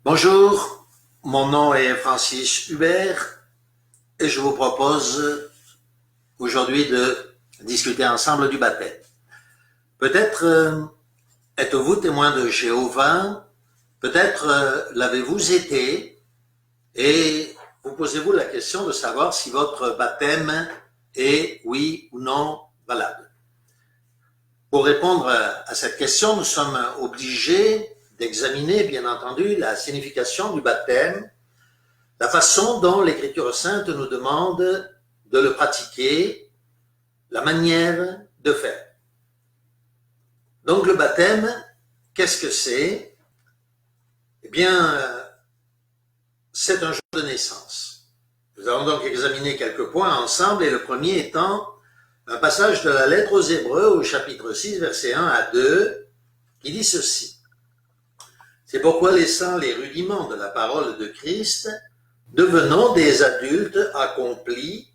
Bonjour, mon nom est Francis Hubert et je vous propose aujourd'hui de discuter ensemble du baptême. Peut-être êtes-vous témoin de Jéhovah, peut-être l'avez-vous été et vous posez-vous la question de savoir si votre baptême est oui ou non valable. Pour répondre à cette question, nous sommes obligés d'examiner, bien entendu, la signification du baptême, la façon dont l'Écriture sainte nous demande de le pratiquer, la manière de faire. Donc le baptême, qu'est-ce que c'est? Eh bien, c'est un jour de naissance. Nous allons donc examiner quelques points ensemble, et le premier étant un passage de la lettre aux Hébreux au chapitre 6, versets 1 à 2, qui dit ceci. C'est pourquoi, laissant les rudiments de la parole de Christ, devenons des adultes accomplis,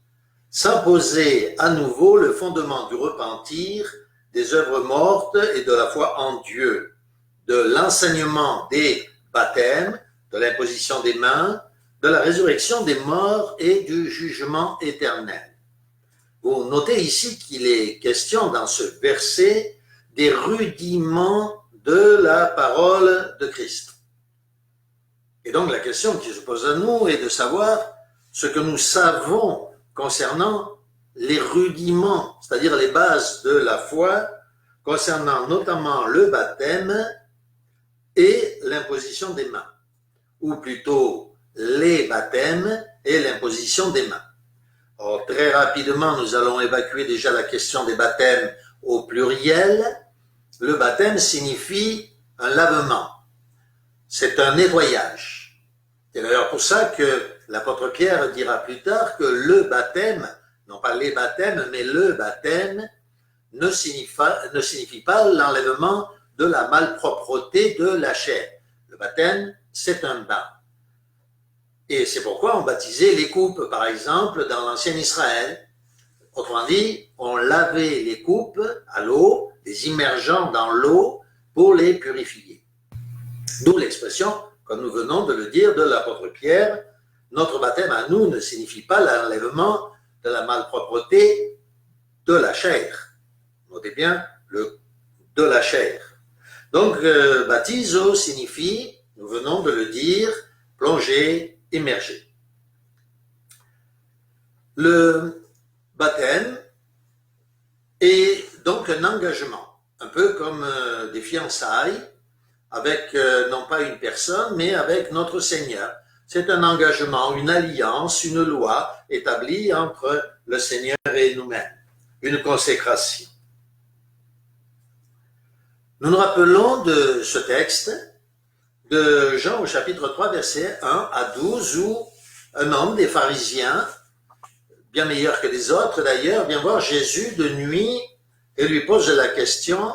sans poser à nouveau le fondement du repentir, des œuvres mortes et de la foi en Dieu, de l'enseignement des baptêmes, de l'imposition des mains, de la résurrection des morts et du jugement éternel. Vous notez ici qu'il est question dans ce verset des rudiments de la parole de Christ. Et donc la question qui se pose à nous est de savoir ce que nous savons concernant les rudiments, c'est-à-dire les bases de la foi, concernant notamment le baptême et l'imposition des mains, ou plutôt les baptêmes et l'imposition des mains. Or, très rapidement, nous allons évacuer déjà la question des baptêmes au pluriel. Le baptême signifie un lavement. C'est un nettoyage. C'est d'ailleurs pour ça que l'apôtre Pierre dira plus tard que le baptême, non pas les baptêmes, mais le baptême ne signifie pas l'enlèvement de la malpropreté de la chair. Le baptême, c'est un bain. Et c'est pourquoi on baptisait les coupes, par exemple, dans l'ancien Israël. Autrement dit, on lavait les coupes à l'eau, les immergeant dans l'eau pour les purifier. D'où l'expression, comme nous venons de le dire, de l'apôtre Pierre, notre baptême à nous ne signifie pas l'enlèvement de la malpropreté de la chair. Notez bien le de la chair. Donc, baptizo signifie, nous venons de le dire, plonger, immerger. Le baptême est donc un engagement, un peu comme des fiançailles, avec non pas une personne, mais avec notre Seigneur. C'est un engagement, une alliance, une loi établie entre le Seigneur et nous-mêmes, une consécration. Nous nous rappelons de ce texte de Jean au chapitre 3, versets 1 à 12, où un homme des pharisiens, bien meilleur que les autres d'ailleurs, vient voir Jésus de nuit et lui pose la question.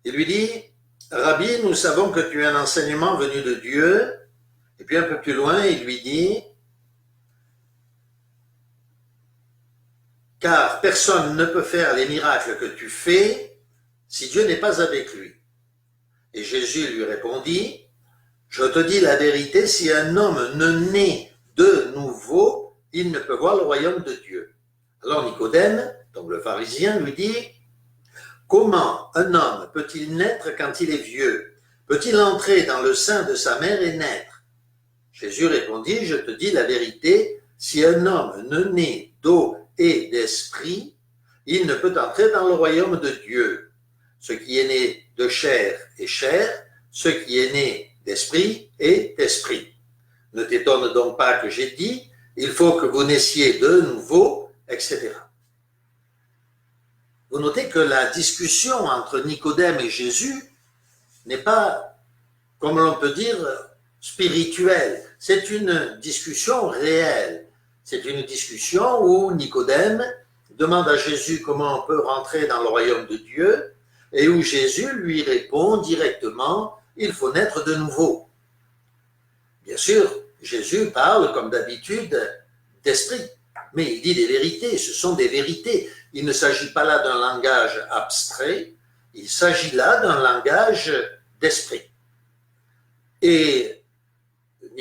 Il lui dit, « Rabbi, nous savons que tu as un enseignement venu de Dieu. » Et puis un peu plus loin, il lui dit, « Car personne ne peut faire les miracles que tu fais si Dieu n'est pas avec lui. » Et Jésus lui répondit, « Je te dis la vérité, si un homme ne naît de nouveau, il ne peut voir le royaume de Dieu. » Alors Nicodème, donc le pharisien, lui dit, « Comment un homme peut-il naître quand il est vieux? Peut-il entrer dans le sein de sa mère et naître? » Jésus répondit, « Je te dis la vérité, si un homme ne naît d'eau et d'esprit, il ne peut entrer dans le royaume de Dieu. Ce qui est né de chair est chair, ce qui est né d'esprit est esprit. Ne t'étonne donc pas que j'ai dit, il faut que vous naissiez de nouveau, etc. » Vous notez que la discussion entre Nicodème et Jésus n'est pas, comme l'on peut dire, spirituelle. C'est une discussion réelle. C'est une discussion où Nicodème demande à Jésus comment on peut rentrer dans le royaume de Dieu et où Jésus lui répond directement, il faut naître de nouveau. Bien sûr, Jésus parle, comme d'habitude, d'esprit, mais il dit des vérités, ce sont des vérités. Il ne s'agit pas là d'un langage abstrait, il s'agit là d'un langage d'esprit. Et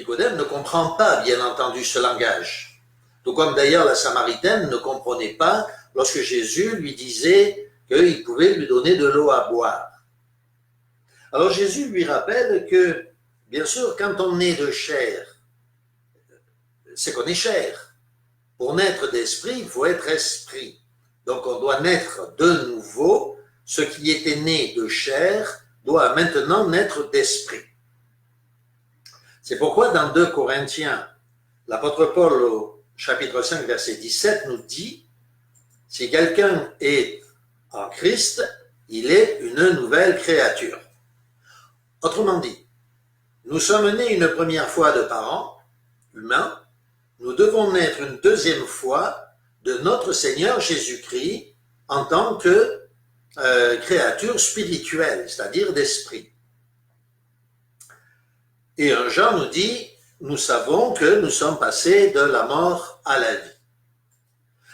Nicodème ne comprend pas, bien entendu, ce langage. Tout comme d'ailleurs la Samaritaine ne comprenait pas lorsque Jésus lui disait qu'il pouvait lui donner de l'eau à boire. Alors Jésus lui rappelle que, bien sûr, quand on est de chair, c'est qu'on est chair. Pour naître d'esprit, il faut être esprit. Donc on doit naître de nouveau. Ce qui était né de chair doit maintenant naître d'esprit. C'est pourquoi dans 2 Corinthiens, l'apôtre Paul au chapitre 5, verset 17 nous dit « Si quelqu'un est en Christ, il est une nouvelle créature. » Autrement dit, nous sommes nés une première fois de parents humains, nous devons naître une deuxième fois de notre Seigneur Jésus-Christ en tant que créature spirituelle, c'est-à-dire d'esprit. Et 1 Jean nous dit, nous savons que nous sommes passés de la mort à la vie.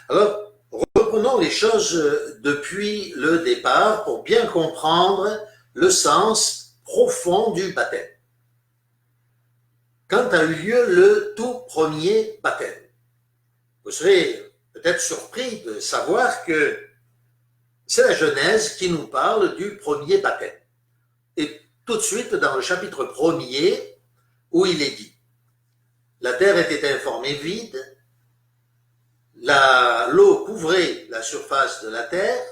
Alors, reprenons les choses depuis le départ pour bien comprendre le sens profond du baptême. Quand a eu lieu le tout premier baptême, vous serez peut-être surpris de savoir que c'est la Genèse qui nous parle du premier baptême. Et tout de suite, dans le chapitre 1er, où il est dit « La terre était informée vide, l'eau couvrait la surface de la terre,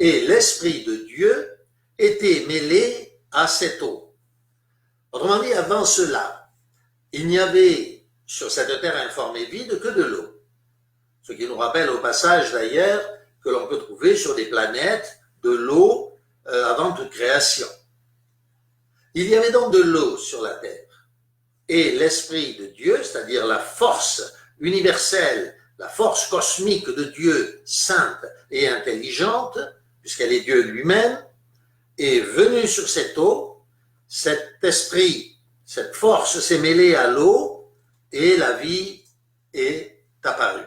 et l'Esprit de Dieu était mêlé à cette eau. » Autrement dit, avant cela, il n'y avait sur cette terre informée vide que de l'eau. Ce qui nous rappelle au passage d'ailleurs que l'on peut trouver sur des planètes de l'eau avant toute création. Il y avait donc de l'eau sur la terre. Et l'Esprit de Dieu, c'est-à-dire la force universelle, la force cosmique de Dieu, sainte et intelligente, puisqu'elle est Dieu lui-même, est venue sur cette eau. Cet esprit, cette force s'est mêlée à l'eau et la vie est apparue.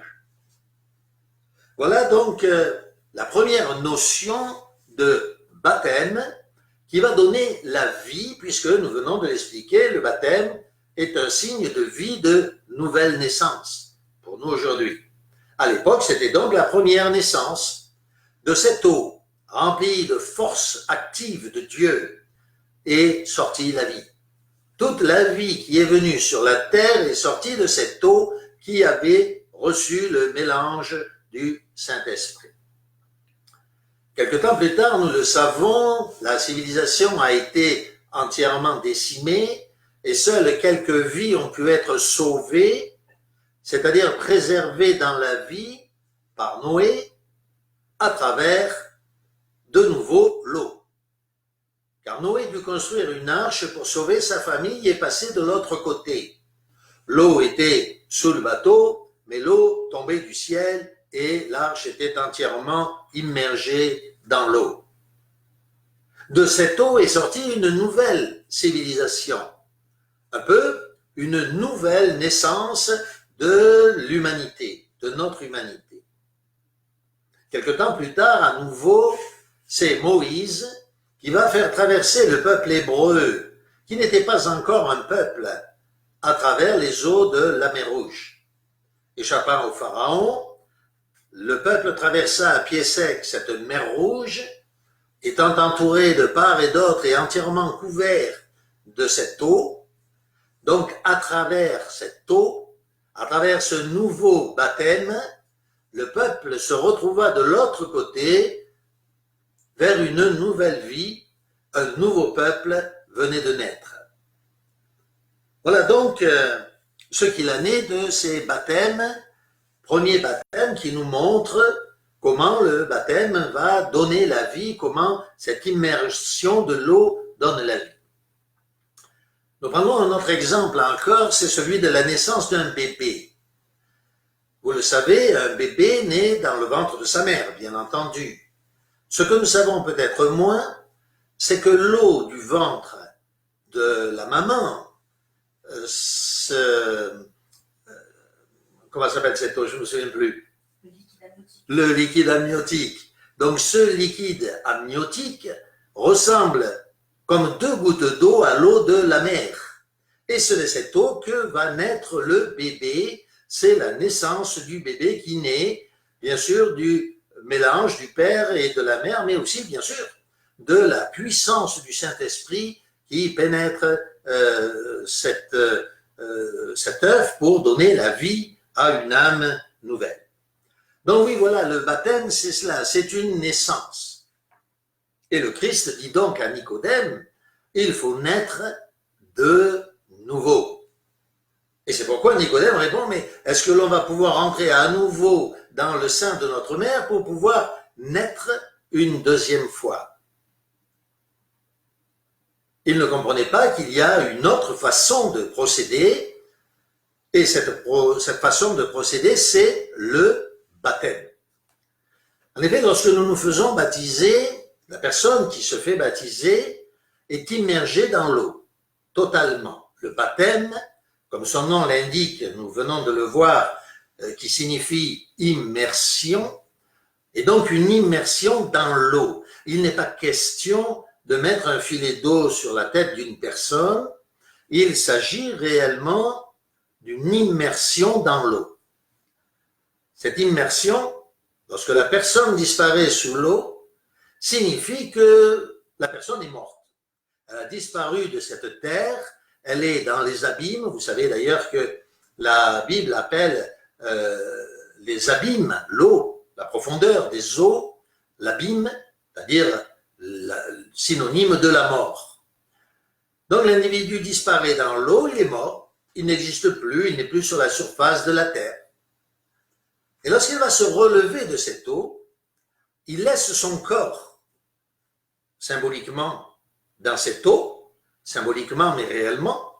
Voilà donc la première notion de baptême qui va donner la vie, puisque nous venons de l'expliquer, le baptême est un signe de vie, de nouvelle naissance pour nous aujourd'hui. À l'époque, c'était donc la première naissance. De cette eau remplie de force active de Dieu est sortie la vie. Toute la vie qui est venue sur la terre est sortie de cette eau qui avait reçu le mélange du Saint-Esprit. Quelque temps plus tard, nous le savons, la civilisation a été entièrement décimée et seules quelques vies ont pu être sauvées, c'est-à-dire préservées dans la vie par Noé à travers de nouveau l'eau. Car Noé dut construire une arche pour sauver sa famille et passer de l'autre côté. L'eau était sous le bateau, mais l'eau tombait du ciel et l'arche était entièrement immergée dans l'eau. De cette eau est sortie une nouvelle civilisation, un peu une nouvelle naissance de l'humanité, de notre humanité. Quelque temps plus tard, à nouveau, c'est Moïse qui va faire traverser le peuple hébreu, qui n'était pas encore un peuple, à travers les eaux de la mer Rouge. Échappant au Pharaon, le peuple traversa à pied sec cette mer Rouge, étant entouré de part et d'autre et entièrement couvert de cette eau. Donc, à travers cette eau, à travers ce nouveau baptême, le peuple se retrouva de l'autre côté vers une nouvelle vie, un nouveau peuple venait de naître. Voilà donc ce qu'il en est de ces baptêmes, premier baptême qui nous montre comment le baptême va donner la vie, comment cette immersion de l'eau donne la vie. Nous prenons un autre exemple encore, c'est celui de la naissance d'un bébé. Vous le savez, un bébé naît dans le ventre de sa mère, bien entendu. Ce que nous savons peut-être moins, c'est que l'eau du ventre de la maman, comment s'appelle cette eau? Je ne me souviens plus. Le liquide amniotique. Donc ce liquide amniotique ressemble comme deux gouttes d'eau à l'eau de la mer. Et c'est de cette eau que va naître le bébé. C'est la naissance du bébé qui naît, bien sûr, du mélange du père et de la mère, mais aussi, bien sûr, de la puissance du Saint-Esprit qui pénètre cet œuf pour donner la vie à une âme nouvelle. Donc oui, voilà, le baptême, c'est cela, c'est une naissance. Et le Christ dit donc à Nicodème, il faut naître de nouveau. Et c'est pourquoi Nicodème répond, mais est-ce que l'on va pouvoir entrer à nouveau dans le sein de notre mère pour pouvoir naître une deuxième fois? Il ne comprenait pas qu'il y a une autre façon de procéder, et cette façon de procéder, c'est le baptême. En effet, lorsque nous nous faisons baptiser, la personne qui se fait baptiser est immergée dans l'eau, totalement. Le baptême, comme son nom l'indique, nous venons de le voir, qui signifie immersion, est donc une immersion dans l'eau. Il n'est pas question de mettre un filet d'eau sur la tête d'une personne, il s'agit réellement d'une immersion dans l'eau. Cette immersion, lorsque la personne disparaît sous l'eau, signifie que la personne est morte. Elle a disparu de cette terre, elle est dans les abîmes. Vous savez d'ailleurs que la Bible appelle les abîmes, l'eau, la profondeur des eaux, l'abîme, c'est-à-dire synonyme de la mort. Donc l'individu disparaît dans l'eau, il est mort, il n'existe plus, il n'est plus sur la surface de la terre. Et lorsqu'il va se relever de cette eau, il laisse son corps, symboliquement, dans cette eau, symboliquement mais réellement,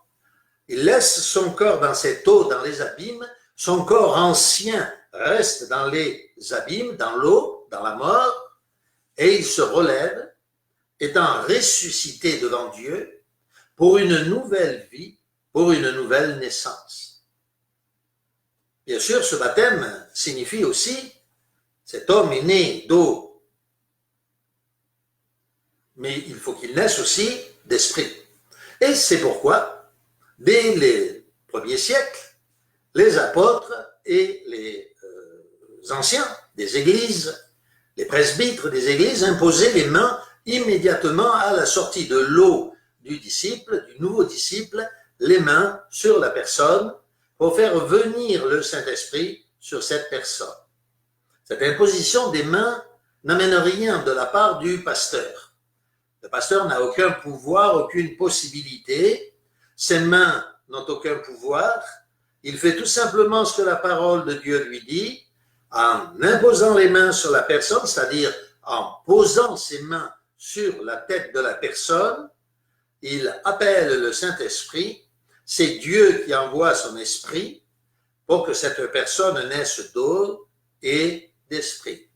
il laisse son corps dans cette eau, dans les abîmes, son corps ancien reste dans les abîmes, dans l'eau, dans la mort, et il se relève, étant ressuscité devant Dieu, pour une nouvelle vie, pour une nouvelle naissance. Bien sûr, ce baptême signifie aussi, cet homme est né d'eau, mais il faut qu'il naisse aussi d'esprit. Et c'est pourquoi, dès les premiers siècles, les apôtres et les anciens des églises, les presbytres des églises imposaient les mains immédiatement à la sortie de l'eau du disciple, du nouveau disciple, les mains sur la personne pour faire venir le Saint-Esprit sur cette personne. Cette imposition des mains n'amène rien de la part du pasteur. Le pasteur n'a aucun pouvoir, aucune possibilité. Ses mains n'ont aucun pouvoir. Il fait tout simplement ce que la parole de Dieu lui dit, en imposant les mains sur la personne, c'est-à-dire en posant ses mains sur la tête de la personne. Il appelle le Saint-Esprit. C'est Dieu qui envoie son esprit pour que cette personne naisse d'eau et d'esprit.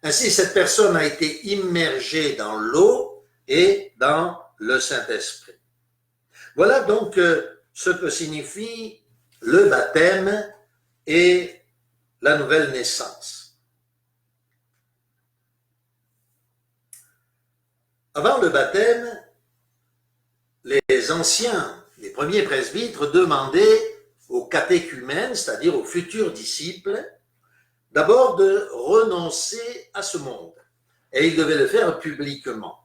Ainsi, cette personne a été immergée dans l'eau et dans le Saint-Esprit. Voilà donc ce que signifie le baptême et la nouvelle naissance. Avant le baptême, les anciens, les premiers presbytres demandaient aux catéchumènes, c'est-à-dire aux futurs disciples, d'abord de renoncer à ce monde. Et ils devaient le faire publiquement.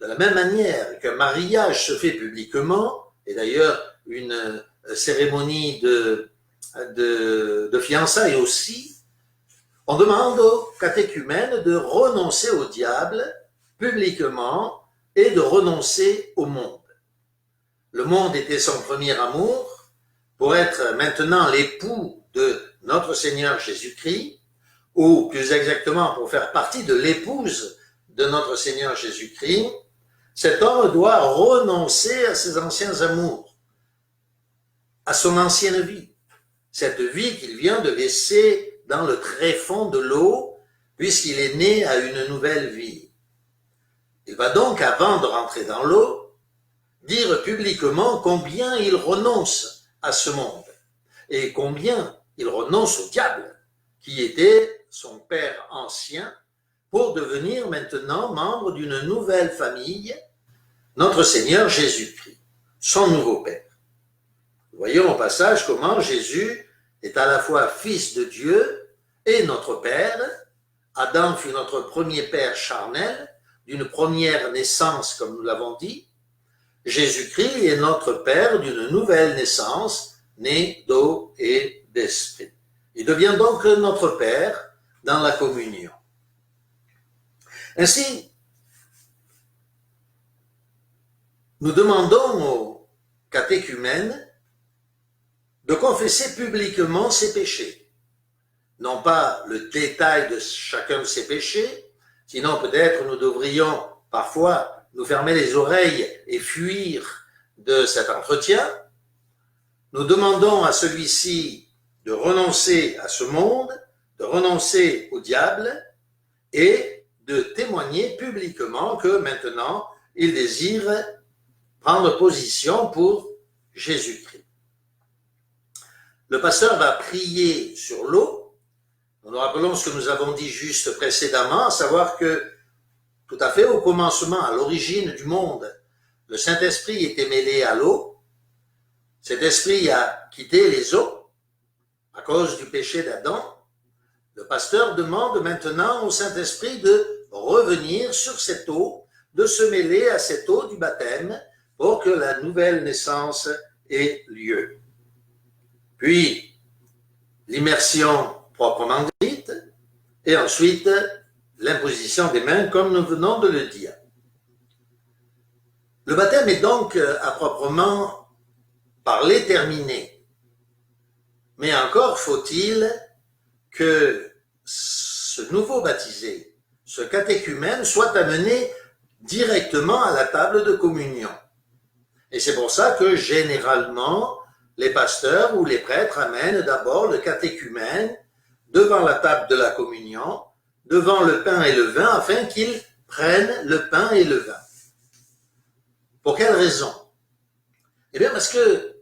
De la même manière qu'un mariage se fait publiquement, et d'ailleurs une cérémonie de fiançailles aussi, on demande aux catéchumènes de renoncer au diable publiquement et de renoncer au monde. Le monde était son premier amour. Pour être maintenant l'époux de notre Seigneur Jésus-Christ, ou plus exactement pour faire partie de l'épouse de notre Seigneur Jésus-Christ, cet homme doit renoncer à ses anciens amours, à son ancienne vie, cette vie qu'il vient de laisser dans le tréfonds de l'eau, puisqu'il est né à une nouvelle vie. Il va donc, avant de rentrer dans l'eau, dire publiquement combien il renonce à ce monde et combien il renonce au diable, qui était son père ancien, pour devenir maintenant membre d'une nouvelle famille, notre Seigneur Jésus-Christ, son nouveau père. voyons au passage comment Jésus est à la fois fils de Dieu et notre Père. Adam fut notre premier père charnel, d'une première naissance, comme nous l'avons dit. Jésus-Christ est notre Père d'une nouvelle naissance, né d'eau et d'esprit. Il devient donc notre Père dans la communion. Ainsi, nous demandons aux catéchumènes de confesser publiquement ses péchés. Non pas le détail de chacun de ses péchés, sinon peut-être nous devrions parfois nous fermer les oreilles et fuir de cet entretien. Nous demandons à celui-ci de renoncer à ce monde, de renoncer au diable et de témoigner publiquement que maintenant il désire prendre position pour Jésus-Christ. Le pasteur va prier sur l'eau. Nous nous rappelons ce que nous avons dit juste précédemment, à savoir que tout à fait au commencement, à l'origine du monde, le Saint-Esprit était mêlé à l'eau. Cet esprit a quitté les eaux à cause du péché d'Adam. Le pasteur demande maintenant au Saint-Esprit de revenir sur cette eau, de se mêler à cette eau du baptême pour que la nouvelle naissance ait lieu. Puis, l'immersion proprement dite, et ensuite, l'imposition des mains, comme nous venons de le dire. Le baptême est donc, à proprement parler, terminé. Mais encore faut-il que ce nouveau baptisé, ce catéchumène, soit amené directement à la table de communion. Et c'est pour ça que, généralement, les pasteurs ou les prêtres amènent d'abord le catéchumène devant la table de la communion, devant le pain et le vin, afin qu'il prenne le pain et le vin. Pour quelle raison? Eh bien parce que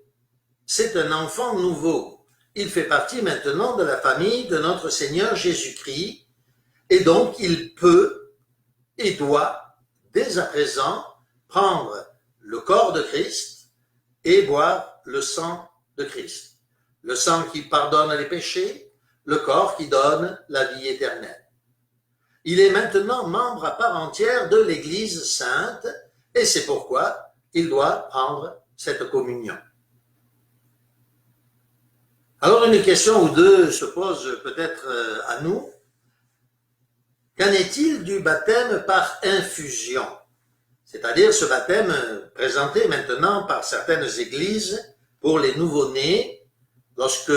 c'est un enfant nouveau. Il fait partie maintenant de la famille de notre Seigneur Jésus-Christ, et donc il peut et doit, dès à présent, prendre le corps de Christ et boire le sang de Christ. Le sang qui pardonne les péchés, le corps qui donne la vie éternelle. Il est maintenant membre à part entière de l'Église sainte, et c'est pourquoi il doit prendre cette communion. Alors une question ou deux se pose peut-être à nous. Qu'en est-il du baptême par infusion? C'est-à-dire ce baptême présenté maintenant par certaines églises pour les nouveau-nés, lorsque,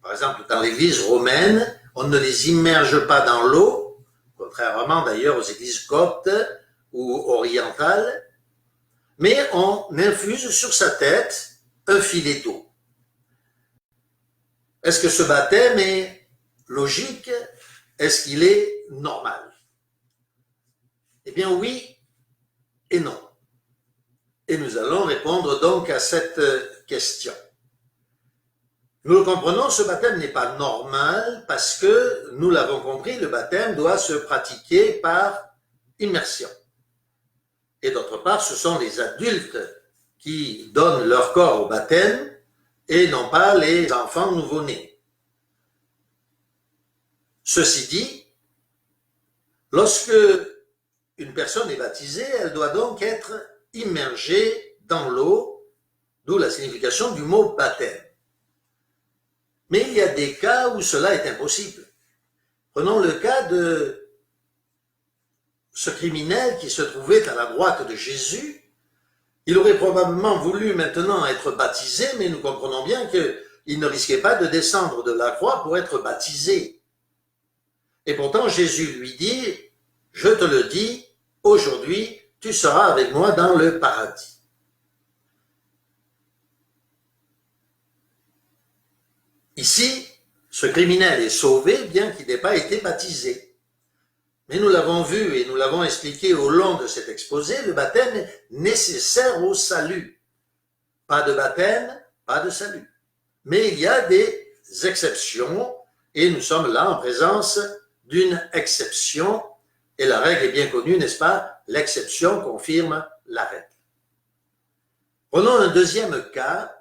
par exemple, dans l'église romaine, on ne les immerge pas dans l'eau, contrairement d'ailleurs aux églises coptes ou orientales, mais on infuse sur sa tête un filet d'eau. Est-ce que ce baptême est logique? Est-ce qu'il est normal? Eh bien oui et non. Et nous allons répondre donc à cette question. Nous le comprenons, ce baptême n'est pas normal parce que, nous l'avons compris, le baptême doit se pratiquer par immersion. Et d'autre part, ce sont les adultes qui donnent leur corps au baptême et non pas les enfants nouveau-nés. Ceci dit, lorsque une personne est baptisée, elle doit donc être immergée dans l'eau, d'où la signification du mot baptême. Mais il y a des cas où cela est impossible. Prenons le cas de ce criminel qui se trouvait à la droite de Jésus. Il aurait probablement voulu maintenant être baptisé, mais nous comprenons bien qu'il ne risquait pas de descendre de la croix pour être baptisé. Et pourtant Jésus lui dit, « Je te le dis, aujourd'hui tu seras avec moi dans le paradis. » Ici, ce criminel est sauvé bien qu'il n'ait pas été baptisé. Mais nous l'avons vu et nous l'avons expliqué au long de cet exposé, le baptême est nécessaire au salut. Pas de baptême, pas de salut. Mais il y a des exceptions et nous sommes là en présence d'une exception et la règle est bien connue, n'est-ce pas? L'exception confirme la règle. Prenons un deuxième cas.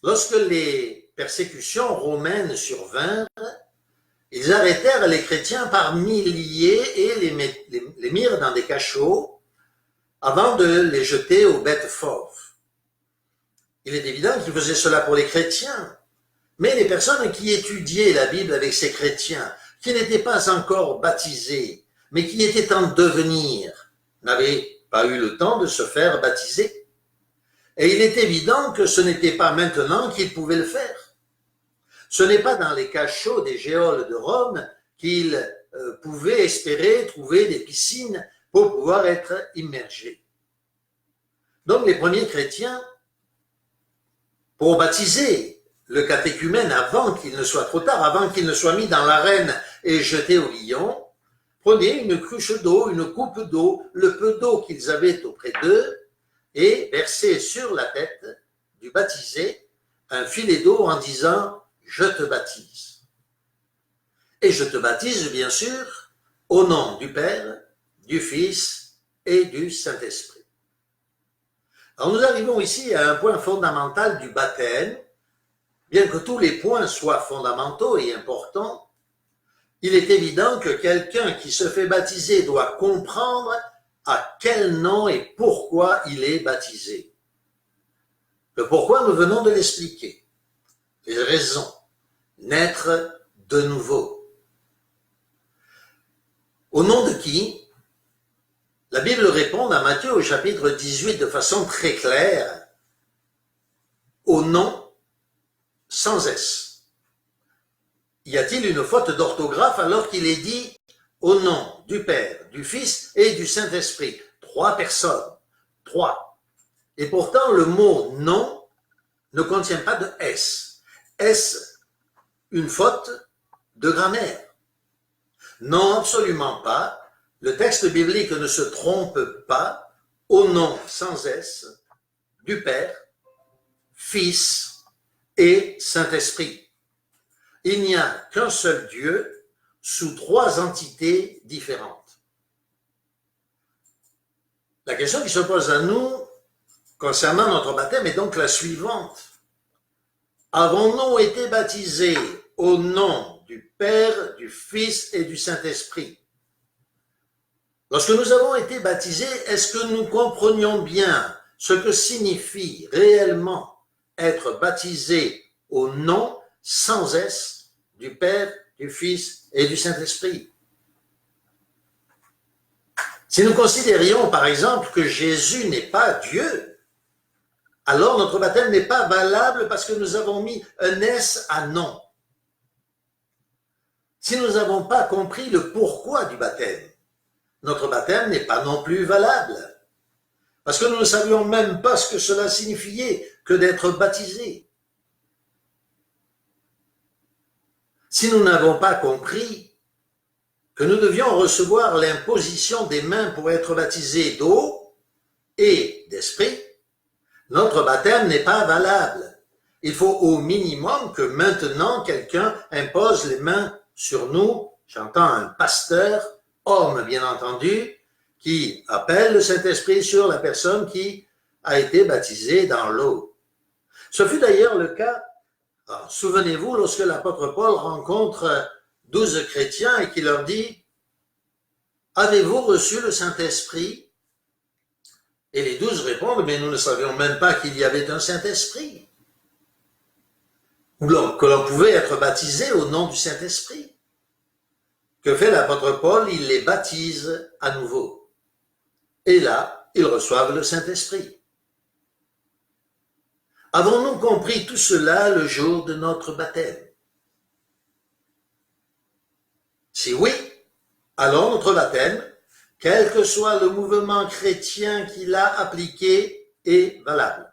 Lorsque les persécutions romaines survinrent, ils arrêtèrent les chrétiens par milliers et les mirent dans des cachots avant de les jeter aux bêtes fauves. Il est évident qu'ils faisaient cela pour les chrétiens, mais les personnes qui étudiaient la Bible avec ces chrétiens, qui n'étaient pas encore baptisés, mais qui étaient en devenir, n'avaient pas eu le temps de se faire baptiser. Et il est évident que ce n'était pas maintenant qu'ils pouvaient le faire. Ce n'est pas dans les cachots des géoles de Rome qu'ils pouvaient espérer trouver des piscines pour pouvoir être immergés. Donc les premiers chrétiens, pour baptiser le catéchumène avant qu'il ne soit trop tard, avant qu'il ne soit mis dans l'arène et jeté au lion, prenaient une cruche d'eau, une coupe d'eau, le peu d'eau qu'ils avaient auprès d'eux, et versaient sur la tête du baptisé un filet d'eau en disant « Je te baptise ». Et je te baptise, bien sûr, au nom du Père, du Fils et du Saint-Esprit. Alors nous arrivons ici à un point fondamental du baptême. Bien que tous les points soient fondamentaux et importants, il est évident que quelqu'un qui se fait baptiser doit comprendre à quel nom et pourquoi il est baptisé. Le pourquoi, nous venons de l'expliquer. Les raisons. Naître de nouveau. Au nom de qui? La Bible répond à Matthieu au chapitre 18 de façon très claire. Au nom sans S. Y a-t-il une faute d'orthographe alors qu'il est dit au nom du Père, du Fils et du Saint-Esprit? 3 personnes. 3. Et pourtant, le mot nom ne contient pas de S. Est-ce une faute de grammaire? Non, absolument pas. Le texte biblique ne se trompe pas. Au nom sans S du Père, Fils et Saint-Esprit. Il n'y a qu'un seul Dieu sous 3 entités différentes. La question qui se pose à nous concernant notre baptême est donc la suivante. Avons-nous été baptisés au nom du Père, du Fils et du Saint-Esprit? Lorsque nous avons été baptisés, est-ce que nous comprenions bien ce que signifie réellement être baptisé au nom sans S du Père, du Fils et du Saint-Esprit? Si nous considérions par exemple que Jésus n'est pas Dieu, alors notre baptême n'est pas valable parce que nous avons mis un S à non. Si nous n'avons pas compris le pourquoi du baptême, notre baptême n'est pas non plus valable. Parce que nous ne savions même pas ce que cela signifiait que d'être baptisé. Si nous n'avons pas compris que nous devions recevoir l'imposition des mains pour être baptisés d'eau et d'esprit, notre baptême n'est pas valable. Il faut au minimum que maintenant quelqu'un impose les mains sur nous, j'entends un pasteur, homme bien entendu, qui appelle le Saint-Esprit sur la personne qui a été baptisée dans l'eau. Ce fut d'ailleurs le cas, souvenez-vous, lorsque l'apôtre Paul rencontre 12 chrétiens et qu'il leur dit « Avez-vous reçu le Saint-Esprit » Et les 12 répondent « Mais nous ne savions même pas qu'il y avait un Saint-Esprit. » Ou que l'on pouvait être baptisé au nom du Saint-Esprit. Que fait l'apôtre Paul? Il les baptise à nouveau. Et là, ils reçoivent le Saint-Esprit. Avons-nous compris tout cela le jour de notre baptême? Si oui, alors notre baptême, quel que soit le mouvement chrétien qui l'a appliqué, est valable.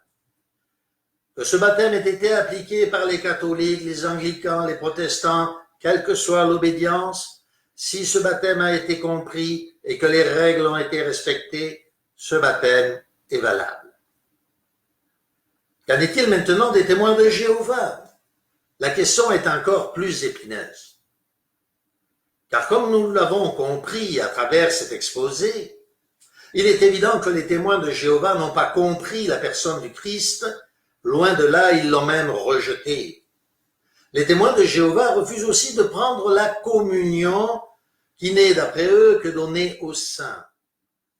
Que ce baptême ait été appliqué par les catholiques, les anglicans, les protestants, quelle que soit l'obédience, si ce baptême a été compris et que les règles ont été respectées, ce baptême est valable. Qu'en est-il maintenant des témoins de Jéhovah? La question est encore plus épineuse. Car comme nous l'avons compris à travers cet exposé, il est évident que les témoins de Jéhovah n'ont pas compris la personne du Christ loin de là, ils l'ont même rejeté. Les témoins de Jéhovah refusent aussi de prendre la communion qui n'est, d'après eux, que donnée aux saints.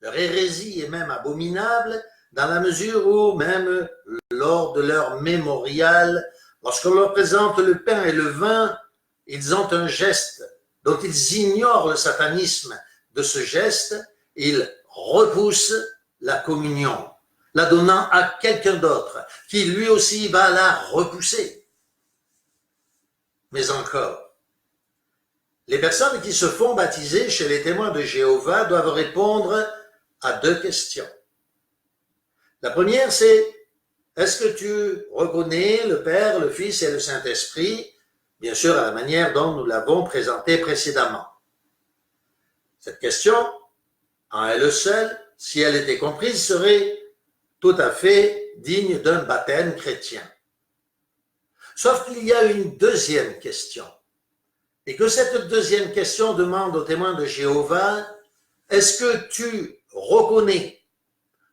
Leur hérésie est même abominable dans la mesure où, même lors de leur mémorial, lorsqu'on leur présente le pain et le vin, ils ont un geste dont ils ignorent le satanisme de ce geste, ils repoussent la communion, la donnant à quelqu'un d'autre, qui lui aussi va la repousser. Mais encore, les personnes qui se font baptiser chez les témoins de Jéhovah doivent répondre à 2 questions. La première, c'est: est-ce que tu reconnais le Père, le Fils et le Saint-Esprit, bien sûr à la manière dont nous l'avons présenté précédemment? Cette question, en elle seule, si elle était comprise, serait tout à fait digne d'un baptême chrétien. Sauf qu'il y a une deuxième question, et que cette deuxième question demande aux témoins de Jéhovah: est-ce que tu reconnais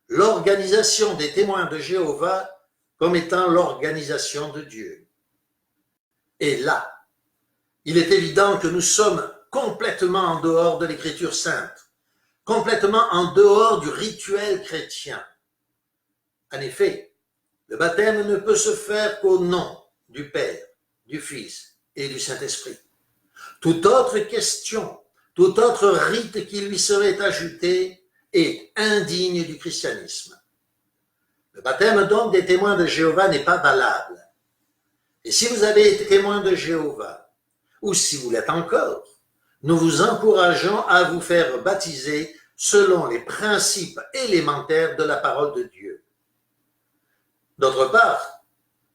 l'organisation des témoins de Jéhovah comme étant l'organisation de Dieu? Et là, il est évident que nous sommes complètement en dehors de l'Écriture sainte, complètement en dehors du rituel chrétien. En effet, le baptême ne peut se faire qu'au nom du Père, du Fils et du Saint-Esprit. Toute autre question, tout autre rite qui lui serait ajouté est indigne du christianisme. Le baptême donc des témoins de Jéhovah n'est pas valable. Et si vous avez été témoin de Jéhovah, ou si vous l'êtes encore, nous vous encourageons à vous faire baptiser selon les principes élémentaires de la parole de Dieu. D'autre part,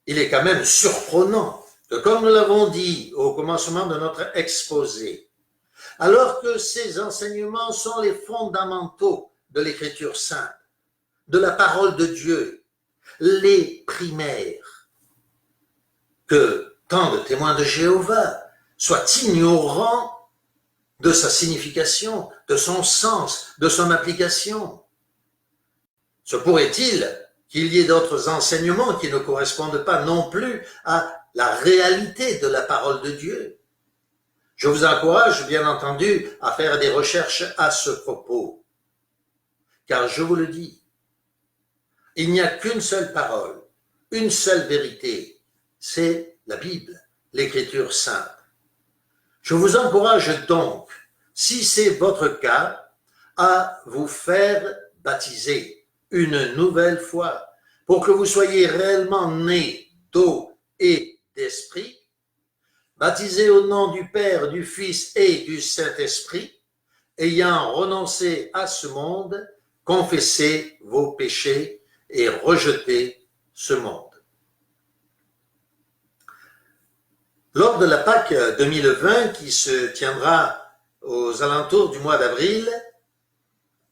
il est quand même surprenant que, comme nous l'avons dit au commencement de notre exposé, alors que ces enseignements sont les fondamentaux de l'Écriture sainte, de la parole de Dieu, les primaires, que tant de témoins de Jéhovah soient ignorants de sa signification, de son sens, de son application. Se pourrait-il qu'il y ait d'autres enseignements qui ne correspondent pas non plus à la réalité de la parole de Dieu? Je vous encourage, bien entendu, à faire des recherches à ce propos. Car je vous le dis, il n'y a qu'une seule parole, une seule vérité, c'est la Bible, l'Écriture sainte. Je vous encourage donc, si c'est votre cas, à vous faire baptiser une nouvelle fois pour que vous soyez réellement nés d'eau et d'esprit, baptisés au nom du Père, du Fils et du Saint-Esprit, ayant renoncé à ce monde, confessez vos péchés et rejetez ce monde. Lors de la Pâque 2020 qui se tiendra aux alentours du mois d'avril,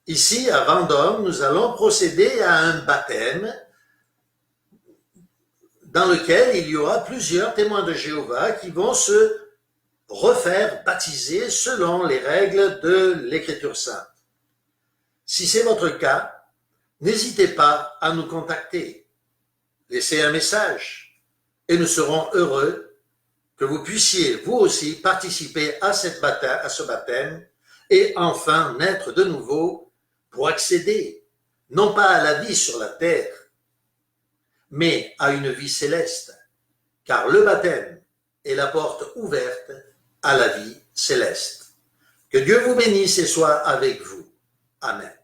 ici à Vendôme, nous allons procéder à un baptême dans lequel il y aura plusieurs témoins de Jéhovah qui vont se refaire baptiser selon les règles de l'Écriture sainte. Si c'est votre cas, n'hésitez pas à nous contacter. Laissez un message et nous serons heureux que vous puissiez vous aussi participer à ce baptême et enfin naître de nouveau pour accéder non pas à la vie sur la terre, mais à une vie céleste, car le baptême est la porte ouverte à la vie céleste. Que Dieu vous bénisse et soit avec vous. Amen.